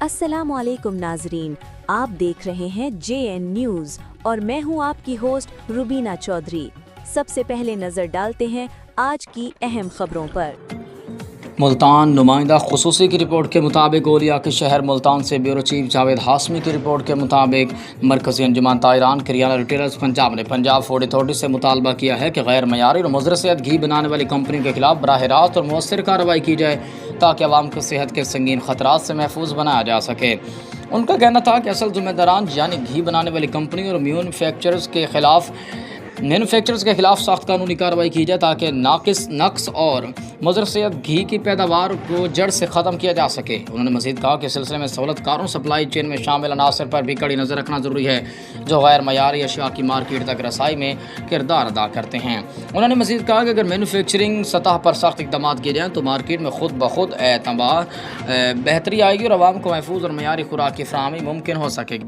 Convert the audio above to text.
अस्सलाम वालेकुम नाजरीन, आप देख रहे हैं JN न्यूज़ और मैं हूं आपकी होस्ट रुबीना चौधरी। सबसे पहले नजर डालते हैं आज की अहम खबरों पर। मुल्तान नुमाइंदा खुसूसी की रिपोर्ट के मुताबिक ओलिया के शहर मुल्तान से ब्यूरो चीफ जावेद हाशमी की रिपोर्ट के मुताबिक मरकज़ी अंजुमन ताहिरान करियाना रिटेलर्स पंजाब ने पंजाब फूड अथॉरिटी से मुतालबा किया है कि गैर मयारी और मुज़र सेहत घी बनाने वाली कंपनी के खिलाफ बराह रास्त और मौसर कार्रवाई की जाए ताकि आवाम को सेहत के संगीन खतरात से महफूज बनाया जा सके। उनका कहना था कि असल जिम्मेदारान यानी घी बनाने वाली कंपनी और मैन्युफैक्चरर्स के खिलाफ सख्त कानूनी कार्रवाई की जाए ताकि नक्स और मुज़र सेहत घी की पैदावार को जड़ से ख़त्म किया जा सके। उन्होंने मज़ीद कहा कि सिलसिले में सहूलतकारों सप्लाई चेन में शामिल अनासर पर भी कड़ी नज़र रखना ज़रूरी है जो गैर मयारी अशिया की मार्केट तक रसाई में किरदार अदा करते हैं। उन्होंने मज़ीद कहा कि अगर मैन्युफैक्चरिंग सतह पर सख्त इक़दाम किए जाएँ तो मार्केट में खुद ब खुद बेहतरी आएगी और आवाम को महफूज और मयारी खुराक की फराहमी मुमकिन हो सकेगी।